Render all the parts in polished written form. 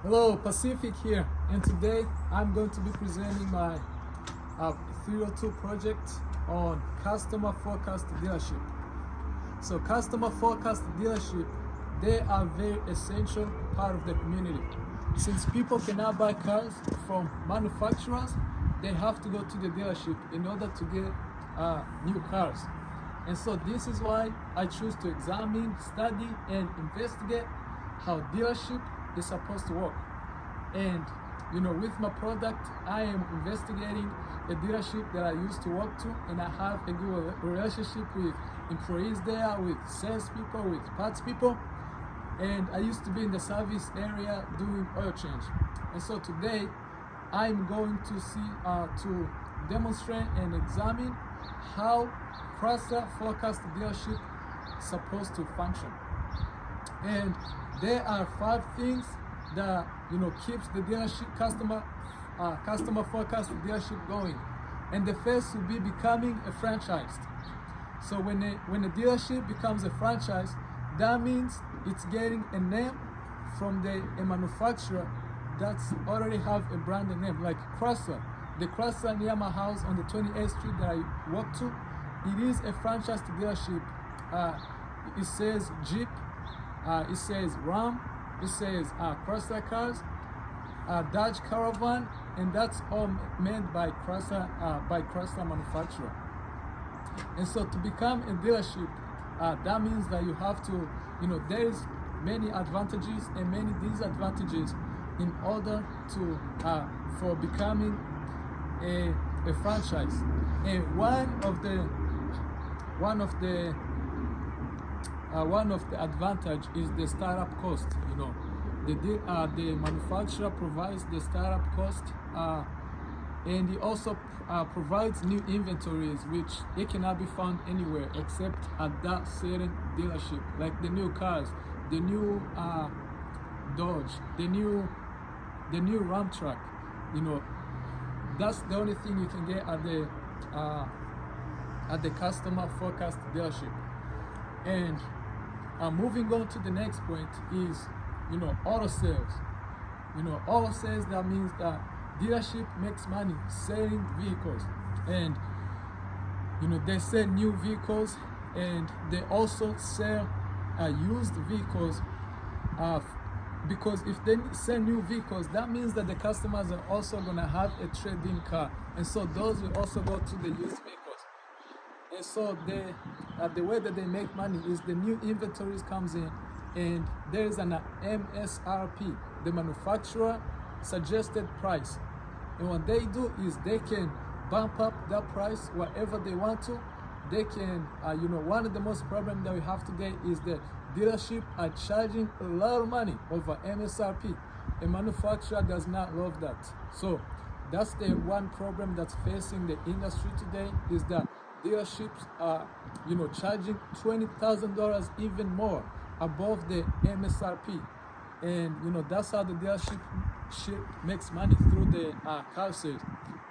Hello, Pacific here, and today I'm going to be presenting my 302 project on customer focused dealership. So customer focused dealership, they are very essential part of the community. Since people cannot buy cars from manufacturers, they have to go to the dealership in order to get new cars. And so this is why I choose to examine, study, and investigate how dealership is supposed to work. And with my product, I am investigating a dealership that I used to work to, and I have a good relationship with employees there, with salespeople, with parts people. And I used to be in the service area doing oil change. And so today, I'm going to to demonstrate and examine how Chrysler focused dealership is supposed to function. And there are 5 things that keeps the dealership customer focused dealership going. And the first will be becoming a franchise. So when a dealership becomes a franchise, that means it's getting a name from a manufacturer that's already have a brand name, like Chrysler. The Chrysler near my house on the 28th Street that I walk to, it is a franchise dealership. It says Jeep, it says Ram, it says Chrysler cars, Dodge Caravan, and that's all made by Chrysler manufacturer. And so to become a dealership, that means that you have to, there is many advantages and many disadvantages in order to for becoming a franchise. And one of the advantage is the startup cost. The manufacturer provides the startup cost, and he also provides new inventories which it cannot be found anywhere except at that certain dealership, like the new cars, the new Dodge, the new Ram truck. That's the only thing you can get at the customer focused dealership. And moving on to the next point is auto sales. Auto sales, that means that dealership makes money selling vehicles, and they sell new vehicles, and they also sell used vehicles, because if they sell new vehicles, that means that the customers are also going to have a trade-in car, and so those will also go to the used vehicles. And so the way that they make money is the new inventories comes in, and there is an MSRP, the manufacturer suggested price. And what they do is they can bump up that price whatever they want to. They can, one of the most problem that we have today is the dealership are charging a lot of money over MSRP. A manufacturer does not love that. So that's the one problem that's facing the industry today, is that dealerships are, charging $20,000 even more above the MSRP. And that's how the dealership makes money, through the car sales.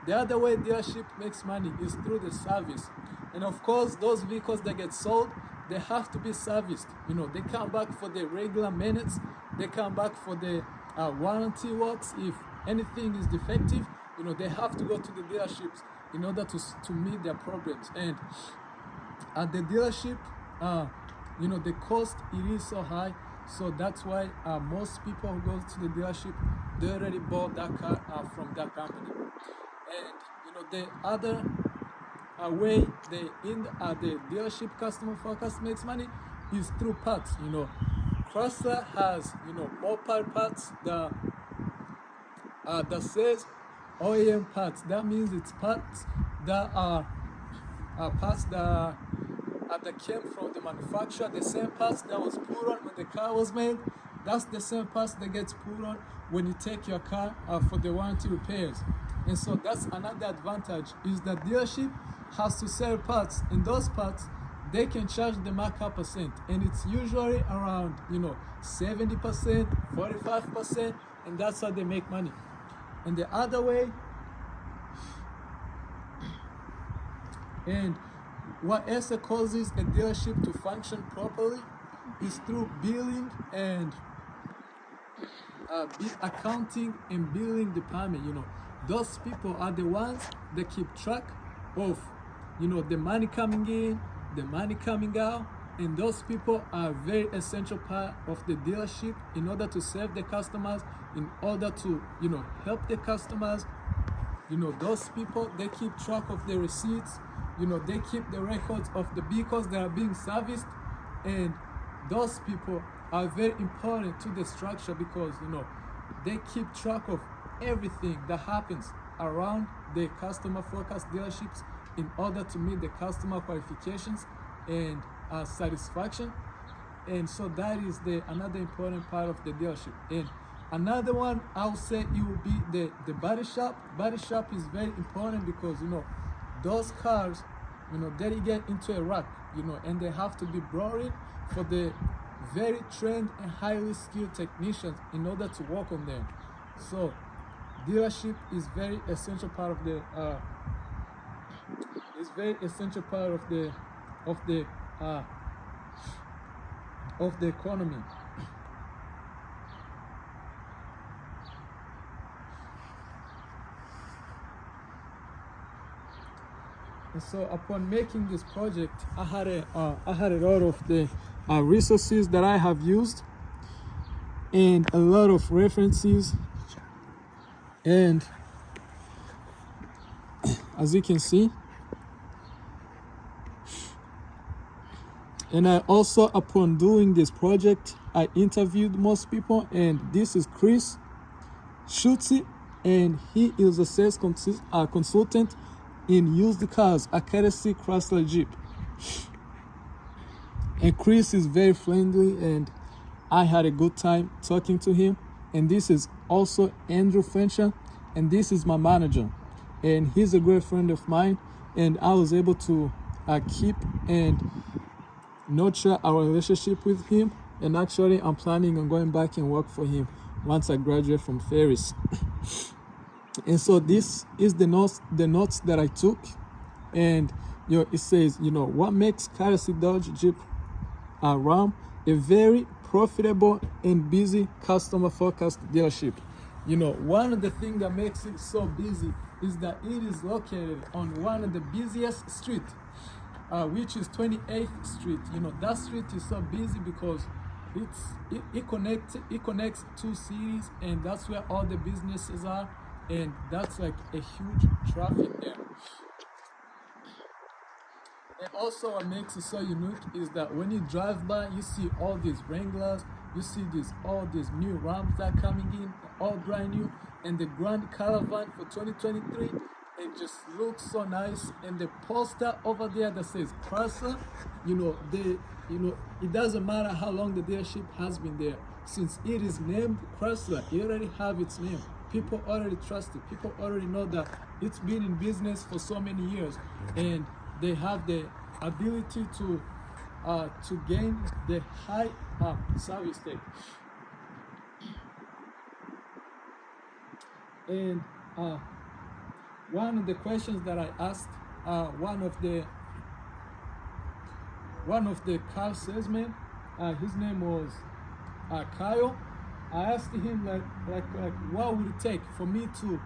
The other way dealership makes money is through the service. And of course, those vehicles that get sold, they have to be serviced. They come back for the regular maintenance, they come back for the warranty works. If anything is defective, they have to go to the dealerships in order to meet their problems. And at the dealership, the cost, it is so high. So that's why most people who go to the dealership, they already bought that car from that company. And the other way the dealership customer focus makes money is through parts. Chrysler has mobile parts that says OEM parts. That means it's parts that are parts that came from the manufacturer, the same parts that was put on when the car was made. That's the same parts that gets put on when you take your car for the warranty repairs. And so that's another advantage, is that dealership has to sell parts. In those parts, they can charge the markup percent, and it's usually around 70%, 45%, and that's how they make money. And the other way, and what also causes a dealership to function properly is through billing and accounting and billing department. Those people are the ones that keep track of the money coming in, the money coming out, and those people are very essential part of the dealership in order to serve the customers, in order to help the customers. Those people, they keep track of the receipts, they keep the records of the vehicles that are being serviced, and those people are very important to the structure because they keep track of everything that happens around the customer focused dealerships in order to meet the customer qualifications and satisfaction. And so that is another important part of the dealership. And another one, I would say, it will be the body shop. Body shop is very important because those cars, they get into a wreck, and they have to be brought in for the very trained and highly skilled technicians in order to work on them. So dealership is very essential part of the economy. And so upon making this project, I had a lot of the resources that I have used and a lot of references, and as you can see, and I also, upon doing this project, I interviewed most people, and this is Chris Schutze, and he is a sales consultant in used cars at Chrysler Jeep. And Chris is very friendly, and I had a good time talking to him. And this is also Andrew Fincher, and this is my manager, and he's a great friend of mine, and I was able to keep and nurture our relationship with him. And actually, I'm planning on going back and work for him once I graduate from Ferris. And so this is the notes that I took, and it says, what makes Chrysler Dodge Jeep Ram a very profitable and busy customer-focused dealership. One of the things that makes it so busy is that it is located on one of the busiest streets, which is 28th Street. That street is so busy because it connects two cities, and that's where all the businesses are, and that's like a huge traffic there. And also what makes it so unique is that when you drive by, you see all these Wranglers, you see all these new Rams that are coming in, all brand new, and the Grand Caravan for 2023, it just looks so nice. And the poster over there that says Chrysler, it doesn't matter how long the dealership has been there. Since it is named Chrysler, it already have its name. People already trust it. People already know that it's been in business for so many years, and they have the ability to gain the high service tag. And one of the questions that I asked one of the car salesmen, his name was Kyle. I asked him like what would it take for me to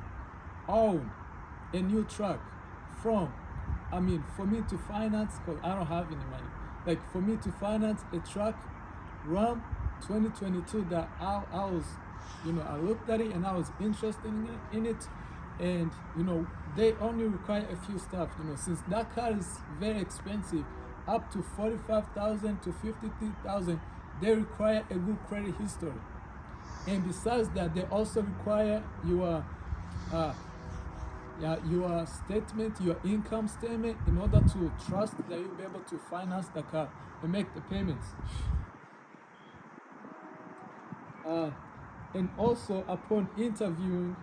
own a new truck for me to finance, because I don't have any money, like for me to finance a truck Ram 2022 that I was, I looked at it and I was interested in it, and they only require a few stuff, since that car is very expensive, up to $45,000 to $53,000. They require a good credit history, and besides that, they also require your statement, your income statement, in order to trust that you'll be able to finance the car and make the payments. And also, upon interviewing,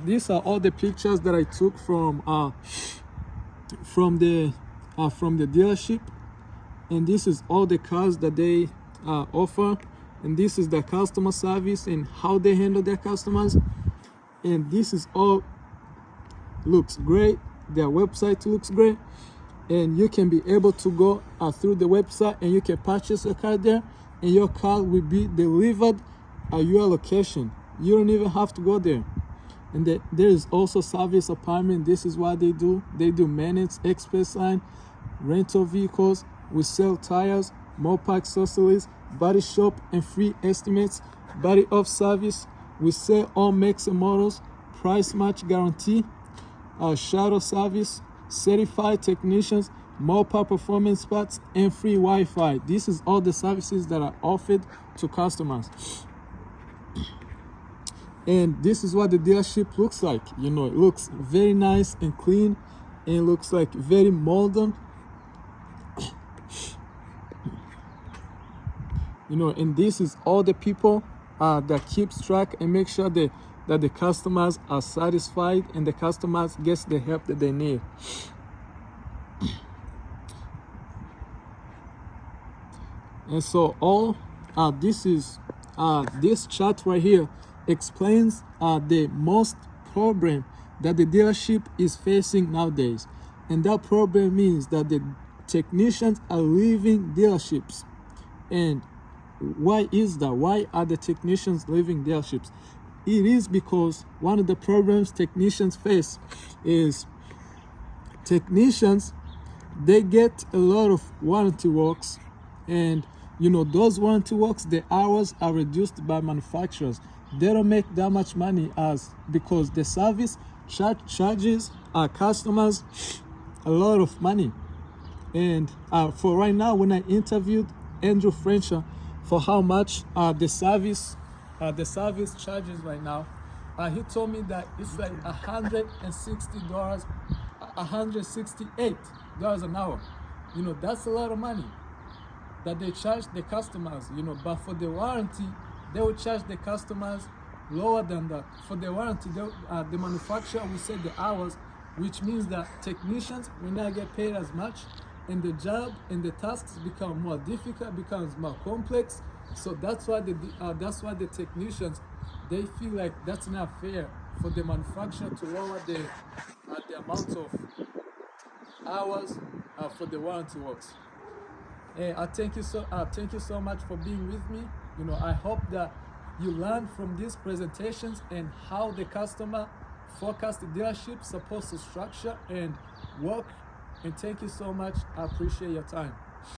these are all the pictures that I took from the dealership, and this is all the cars that they offer, and this is the customer service and how they handle their customers, and this is all looks great. Their website looks great, and you can be able to go through the website and you can purchase a car there, and your car will be delivered at your location. You don't even have to go there. And there is also service apartment. This is what they do. They do maintenance, express line, rental vehicles. We sell tires, Mopac accessories, body shop and free estimates, body off service. We sell all makes and models, price match guarantee, shadow service, certified technicians, Mopac performance parts, and free Wi-Fi. This is all the services that are offered to customers. And this is what the dealership looks like. You know, it looks very nice and clean, and it looks like very modern. You know, and this is all the people that keeps track and make sure that the customers are satisfied and the customers get the help that they need. And so all this chart right here explains the most problem that the dealership is facing nowadays. And that problem means that the technicians are leaving dealerships. And why is that? Why are the technicians leaving dealerships? It is because one of the problems technicians face is technicians, they get a lot of warranty works, and you know, those warranty works, the hours are reduced by manufacturers. They don't make that much money because the service charges our customers a lot of money. And for right now, when I interviewed Andrew Frencher for how much the service charges right now, he told me that it's like $168 an hour. You know, that's a lot of money that they charge the customers, you know. But for the warranty, they will charge the customers lower than that. For the warranty, the manufacturer will set the hours, which means that technicians will not get paid as much, and the job and the tasks become more difficult, becomes more complex. So that's why the technicians, they feel like that's not fair for the manufacturer to lower the amount of hours for the warranty works. And I thank you so much for being with me. You know, I hope that you learn from these presentations and how the customer forecast the dealership supposed to structure and work. And thank you so much. I appreciate your time.